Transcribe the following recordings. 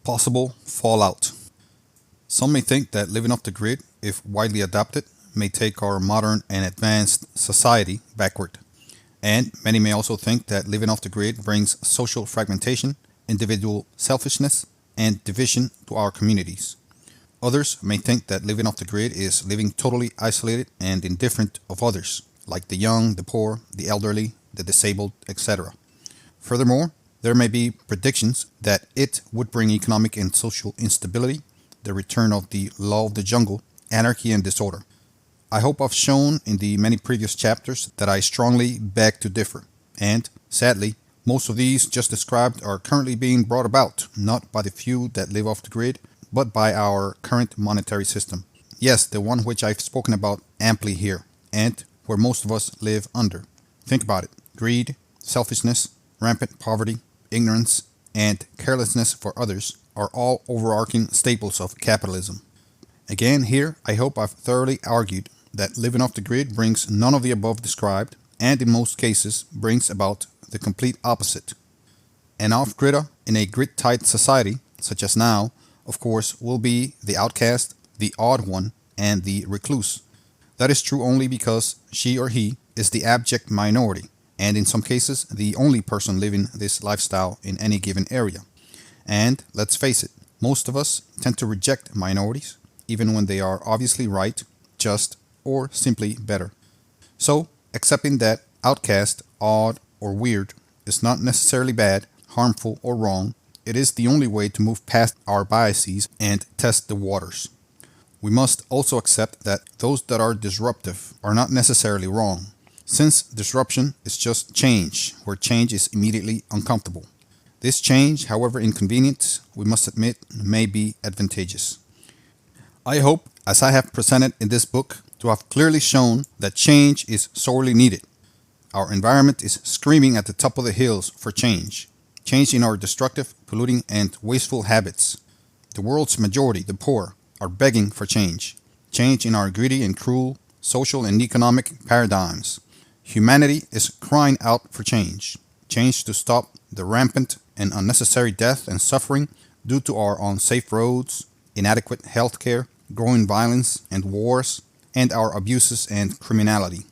Possible fallout. Some may think that living off the grid, if widely adopted, may take our modern and advanced society backward. And many may also think that living off the grid brings social fragmentation, individual selfishness, and division to our communities. Others may think that living off the grid is living totally isolated and indifferent of others, like the young, the poor, the elderly, the disabled, etc. Furthermore, there may be predictions that it would bring economic and social instability, the return of the law of the jungle, anarchy, and disorder. I hope I've shown in the many previous chapters that I strongly beg to differ, and, sadly, most of these just described are currently being brought about not by the few that live off the grid, but by our current monetary system. Yes, the one which I've spoken about amply here, and where most of us live under. Think about it. Greed, selfishness, rampant poverty, ignorance, and carelessness for others are all overarching staples of capitalism. Again, here, I hope I've thoroughly argued that living off the grid brings none of the above described, and in most cases brings about the complete opposite. An off-gridder in a grid-tight society, such as now, of course, will be the outcast, the odd one, and the recluse. That is true only because she or he is the abject minority, and in some cases, the only person living this lifestyle in any given area. And, let's face it, most of us tend to reject minorities, even when they are obviously right, just, or simply better. So, accepting that outcast, odd, or weird is not necessarily bad, harmful, or wrong, it is the only way to move past our biases and test the waters. We must also accept that those that are disruptive are not necessarily wrong, since disruption is just change, where change is immediately uncomfortable. This change, however inconvenient, we must admit, may be advantageous. I hope, as I have presented in this book, to have clearly shown that change is sorely needed. Our environment is screaming at the top of the hills for change. Change in our destructive, polluting, and wasteful habits. The world's majority, the poor, are begging for change. Change in our greedy and cruel social and economic paradigms. Humanity is crying out for change. Change to stop the rampant and unnecessary death and suffering due to our unsafe roads, inadequate health care, growing violence and wars, and our abuses and criminality.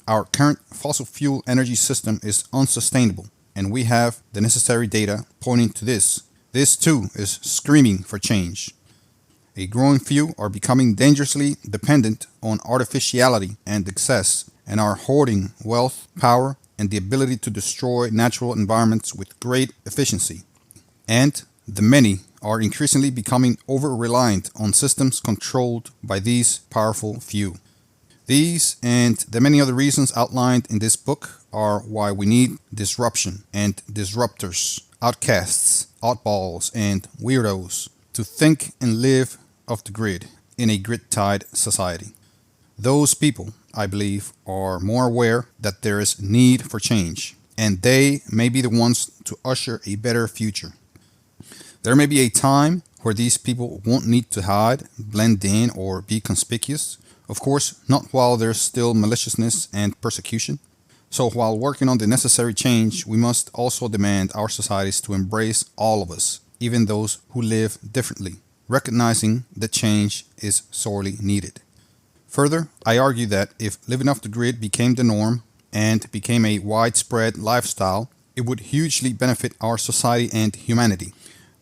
Our current fossil fuel energy system is unsustainable, and we have the necessary data pointing to this. This too is screaming for change. A growing few are becoming dangerously dependent on artificiality and excess, and are hoarding wealth, power, and the ability to destroy natural environments with great efficiency. And the many are increasingly becoming over-reliant on systems controlled by these powerful few. These and the many other reasons outlined in this book are why we need disruption and disruptors, outcasts, oddballs, and weirdos to think and live off the grid in a grid-tied society. Those people, I believe, are more aware that there is need for change, and they may be the ones to usher a better future. There may be a time where these people won't need to hide, blend in, or be conspicuous. Of course, not while there's still maliciousness and persecution. So while working on the necessary change, we must also demand our societies to embrace all of us, even those who live differently, recognizing that change is sorely needed. Further, I argue that if living off the grid became the norm and became a widespread lifestyle, it would hugely benefit our society and humanity,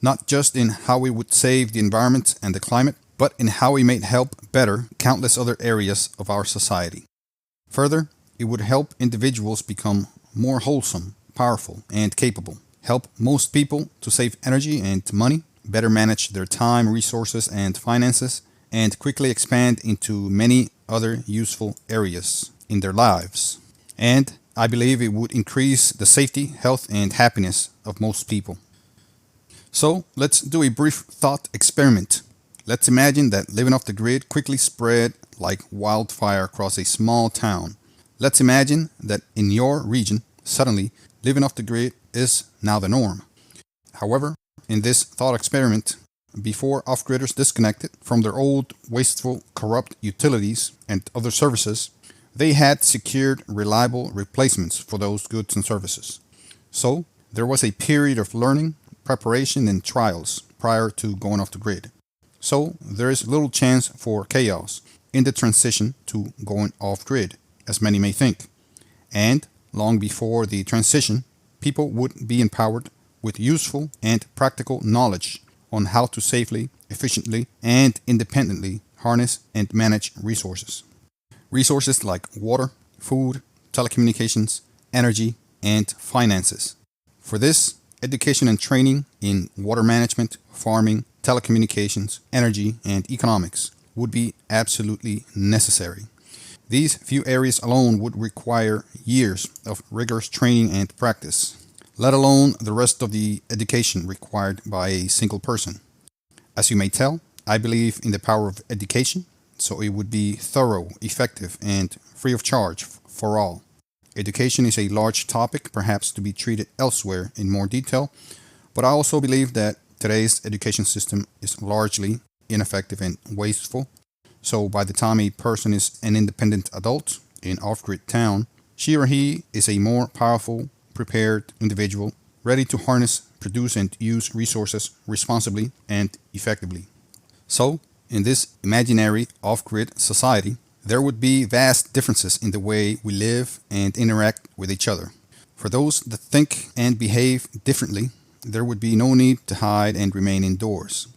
not just in how we would save the environment and the climate, but in how we may help better countless other areas of our society. Further, it would help individuals become more wholesome, powerful, and capable, help most people to save energy and money, better manage their time, resources, and finances, and quickly expand into many other useful areas in their lives. And I believe it would increase the safety, health, and happiness of most people. So let's do a brief thought experiment. Let's imagine that living off the grid quickly spread like wildfire across a small town. Let's imagine that in your region, suddenly, living off the grid is now the norm. However, in this thought experiment, before off-gridders disconnected from their old, wasteful, corrupt utilities and other services, they had secured reliable replacements for those goods and services. So, there was a period of learning, preparation and trials prior to going off the grid. So there is little chance for chaos in the transition to going off grid, as many may think. And long before the transition, people would be empowered with useful and practical knowledge on how to safely, efficiently, and independently harness and manage resources. Resources like water, food, telecommunications, energy, and finances. For this, education and training in water management, farming, telecommunications, energy, and economics would be absolutely necessary. These few areas alone would require years of rigorous training and practice, let alone the rest of the education required by a single person. As you may tell, I believe in the power of education, so it would be thorough, effective, and free of charge for all. Education is a large topic, perhaps to be treated elsewhere in more detail, but I also believe that today's education system is largely ineffective and wasteful. So by the time a person is an independent adult in off-grid town, she or he is a more powerful, prepared individual, ready to harness, produce, and use resources responsibly and effectively. So, in this imaginary off-grid society, there would be vast differences in the way we live and interact with each other. For those that think and behave differently, there would be no need to hide and remain indoors.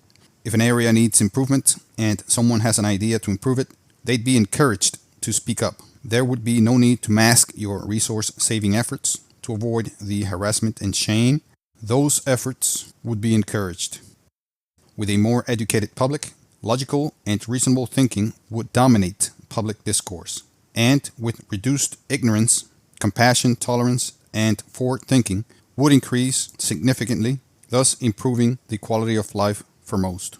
If an area needs improvement and someone has an idea to improve it, they'd be encouraged to speak up. There would be no need to mask your resource-saving efforts to avoid the harassment and shame. Those efforts would be encouraged. With a more educated public, logical and reasonable thinking would dominate public discourse. And with reduced ignorance, compassion, tolerance, and forward thinking would increase significantly, thus improving the quality of life for most.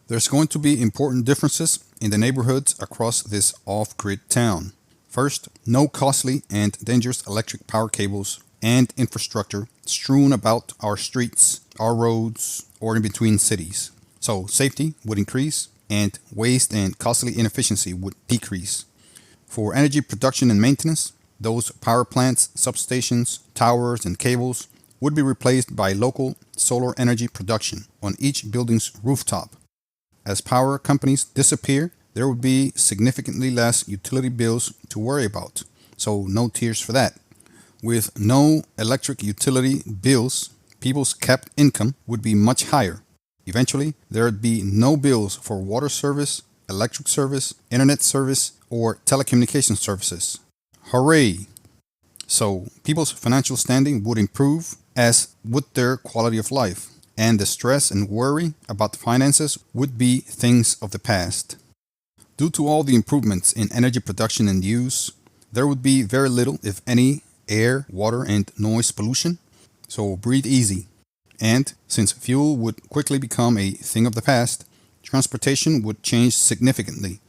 There's going to be important differences in the neighborhoods across this off-grid town. First, no costly and dangerous electric power cables and infrastructure strewn about our streets, our roads, or in between cities. So safety would increase and waste and costly inefficiency would decrease. For energy production and maintenance, those power plants, substations, towers, and cables would be replaced by local solar energy production on each building's rooftop. As power companies disappear, there would be significantly less utility bills to worry about, so no tears for that. With no electric utility bills, people's kept income would be much higher. Eventually, there would be no bills for water service, electric service, internet service, or telecommunication services. Hooray! So, people's financial standing would improve, as would their quality of life, and the stress and worry about finances would be things of the past. Due to all the improvements in energy production and use, there would be very little, if any, air, water, and noise pollution, so breathe easy. And since fuel would quickly become a thing of the past, transportation would change significantly.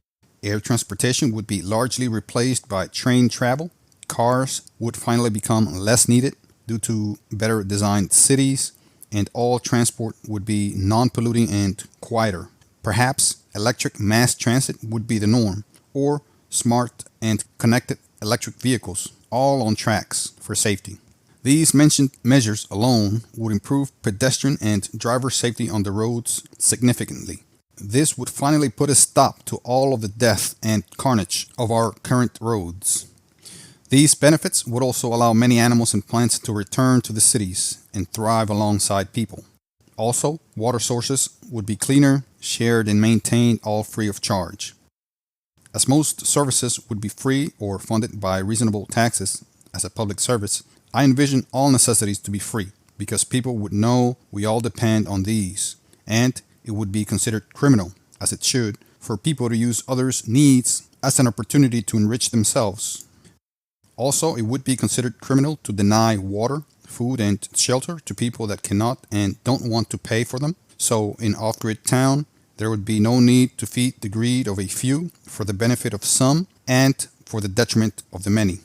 Air transportation would be largely replaced by train travel. Cars would finally become less needed due to better designed cities, and all transport would be non-polluting and quieter. Perhaps electric mass transit would be the norm, or smart and connected electric vehicles, all on tracks for safety. These mentioned measures alone would improve pedestrian and driver safety on the roads significantly. This would finally put a stop to all of the death and carnage of our current roads. These benefits would also allow many animals and plants to return to the cities and thrive alongside people. Also, water sources would be cleaner, shared, and maintained, all free of charge. As most services would be free or funded by reasonable taxes as a public service, I envision all necessities to be free because people would know we all depend on these, and it would be considered criminal, as it should, for people to use others' needs as an opportunity to enrich themselves. Also, it would be considered criminal to deny water, food, and shelter to people that cannot and don't want to pay for them. So, in off-grid town, there would be no need to feed the greed of a few for the benefit of some and for the detriment of the many.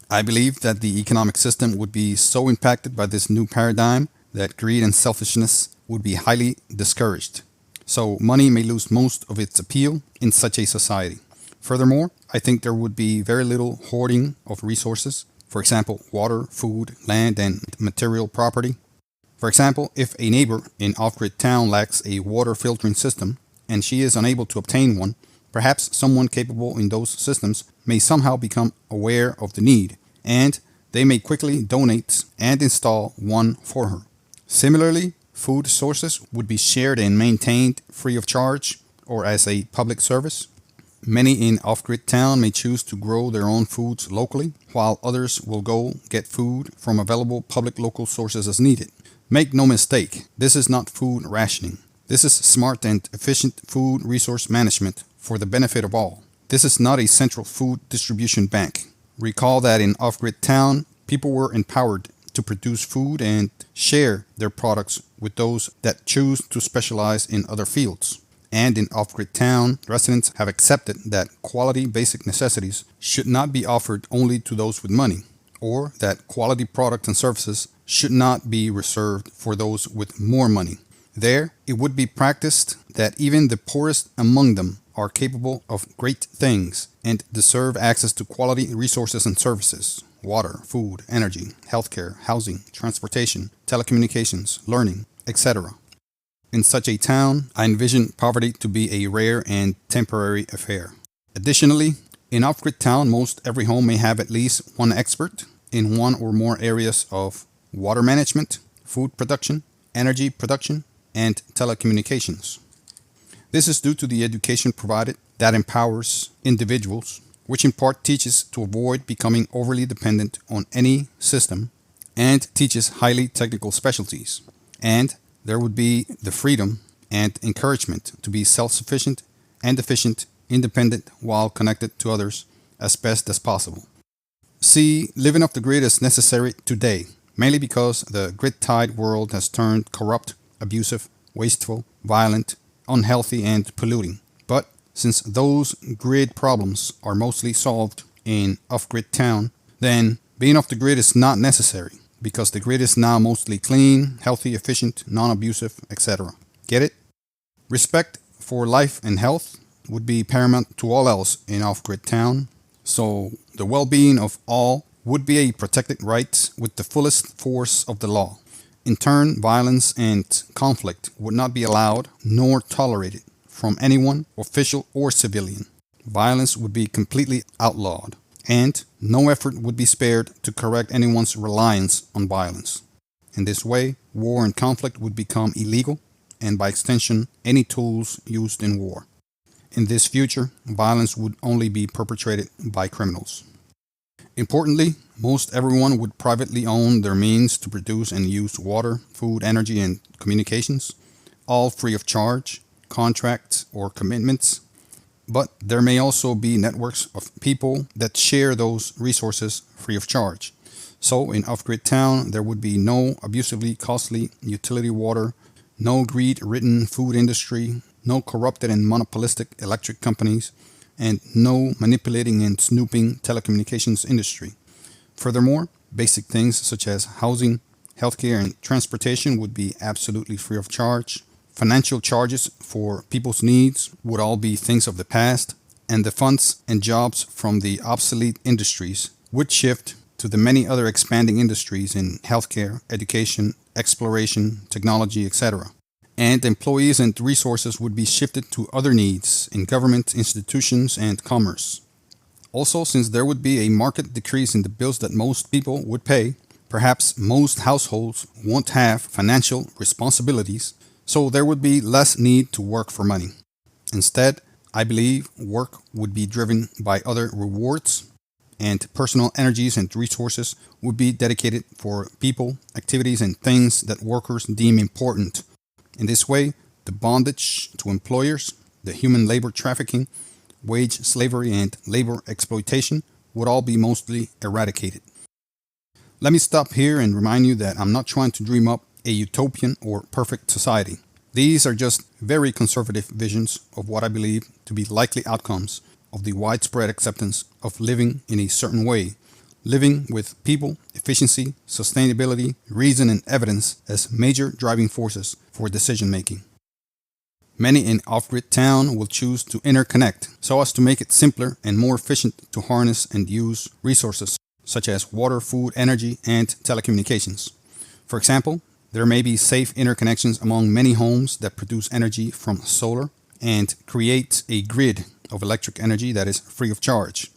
I believe that the economic system would be so impacted by this new paradigm that greed and selfishness would be highly discouraged. So money may lose most of its appeal in such a society. Furthermore, I think there would be very little hoarding of resources, for example, water, food, land, and material property. For example, if a neighbor in off-grid town lacks a water filtering system and she is unable to obtain one, perhaps someone capable in those systems may somehow become aware of the need, and they may quickly donate and install one for her. Similarly, food sources would be shared and maintained free of charge or as a public service. Many in off-grid town may choose to grow their own foods locally, while others will go get food from available public local sources as needed. Make no mistake, this is not food rationing. This is smart and efficient food resource management for the benefit of all. This is not a central food distribution bank. Recall that in off-grid town, people were empowered to produce food and share their products with those that choose to specialize in other fields. And in off-grid town, residents have accepted that quality basic necessities should not be offered only to those with money, or that quality products and services should not be reserved for those with more money. There, it would be practiced that even the poorest among them are capable of great things and deserve access to quality resources and services: water, food, energy, healthcare, housing, transportation, telecommunications, learning, etc. In such a town, I envision poverty to be a rare and temporary affair. Additionally, in off-grid town, most every home may have at least one expert in one or more areas of water management, food production, energy production, and telecommunications. This is due to the education provided that empowers individuals, which in part teaches to avoid becoming overly dependent on any system and teaches highly technical specialties. And there would be the freedom and encouragement to be self-sufficient and efficient, independent, while connected to others as best as possible. See, living off the grid is necessary today, mainly because the grid-tied world has turned corrupt, abusive, wasteful, violent, unhealthy, and polluting. But since those grid problems are mostly solved in off-grid town, then being off the grid is not necessary, because the grid is now mostly clean, healthy, efficient, non-abusive, etc. Get it? Respect for life and health would be paramount to all else in off-grid town, so the well-being of all would be a protected right with the fullest force of the law. In turn, violence and conflict would not be allowed nor tolerated from anyone, official or civilian. Violence would be completely outlawed, and no effort would be spared to correct anyone's reliance on violence. In this way, war and conflict would become illegal, and by extension, any tools used in war. In this future, violence would only be perpetrated by criminals. Importantly, most everyone would privately own their means to produce and use water, food, energy, and communications, all free of charge, contracts, or commitments. But there may also be networks of people that share those resources free of charge. So in off-grid town, there would be no abusively costly utility water, no greed-ridden food industry, no corrupted and monopolistic electric companies, and no manipulating and snooping telecommunications industry. Furthermore, basic things such as housing, healthcare, and transportation would be absolutely free of charge. Financial charges for people's needs would all be things of the past, and the funds and jobs from the obsolete industries would shift to the many other expanding industries in healthcare, education, exploration, technology, etc. And employees and resources would be shifted to other needs in government, institutions, and commerce. Also, since there would be a marked decrease in the bills that most people would pay, perhaps most households won't have financial responsibilities, so there would be less need to work for money. Instead, I believe work would be driven by other rewards, and personal energies and resources would be dedicated for people, activities, and things that workers deem important. In this way, the bondage to employers, the human labor trafficking, wage slavery, and labor exploitation would all be mostly eradicated. Let me stop here and remind you that I'm not trying to dream up a utopian or perfect society. These are just very conservative visions of what I believe to be likely outcomes of the widespread acceptance of living in a certain way, living with people, efficiency, sustainability, reason, and evidence as major driving forces for decision making. Many in off-grid town will choose to interconnect so as to make it simpler and more efficient to harness and use resources such as water, food, energy, and telecommunications. For example, There may be safe interconnections among many homes that produce energy from solar and create a grid of electric energy that is free of charge.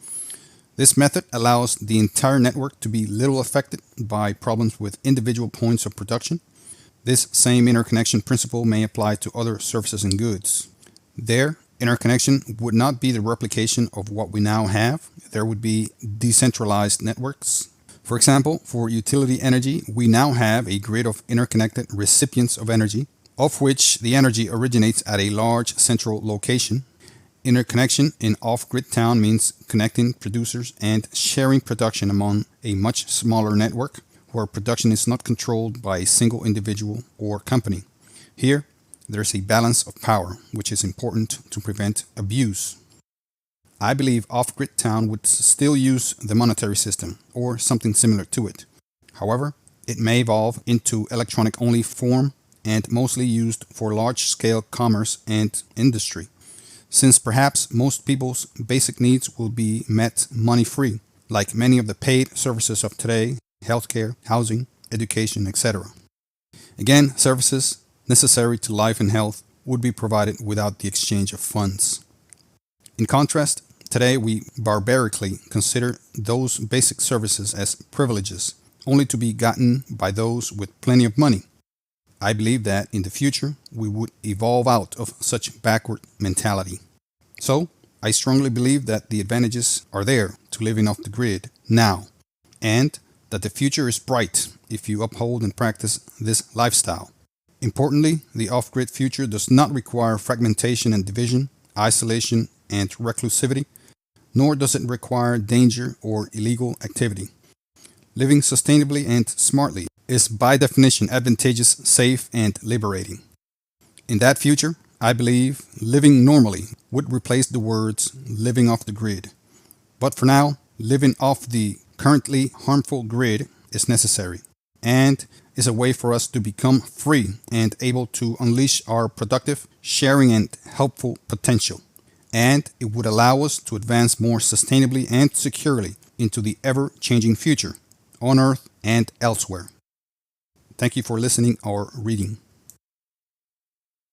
This method allows the entire network to be little affected by problems with individual points of production. This same interconnection principle may apply to other services and goods. There, interconnection would not be the replication of what we now have. There would be decentralized networks. For example, for utility energy, we now have a grid of interconnected recipients of energy, of which the energy originates at a large central location. Interconnection in off-grid town means connecting producers and sharing production among a much smaller network where production is not controlled by a single individual or company. Here, there's a balance of power, which is important to prevent abuse. I believe off-grid town would still use the monetary system or something similar to it. However, it may evolve into electronic-only form and mostly used for large-scale commerce and industry, since perhaps most people's basic needs will be met money-free, like many of the paid services of today, healthcare, housing, education, etc. Again, services necessary to life and health would be provided without the exchange of funds. In contrast, today we barbarically consider those basic services as privileges, only to be gotten by those with plenty of money. I believe that in the future we would evolve out of such backward mentality. So, I strongly believe that the advantages are there to living off the grid now, and that the future is bright if you uphold and practice this lifestyle. Importantly, the off-grid future does not require fragmentation and division, isolation and reclusivity, nor does it require danger or illegal activity. Living sustainably and smartly is by definition advantageous, safe, and liberating. In that future, I believe living normally would replace the words living off the grid. But for now, living off the currently harmful grid is necessary and is a way for us to become free and able to unleash our productive, sharing, and helpful potential. And it would allow us to advance more sustainably and securely into the ever-changing future, on Earth and elsewhere. Thank you for listening or reading.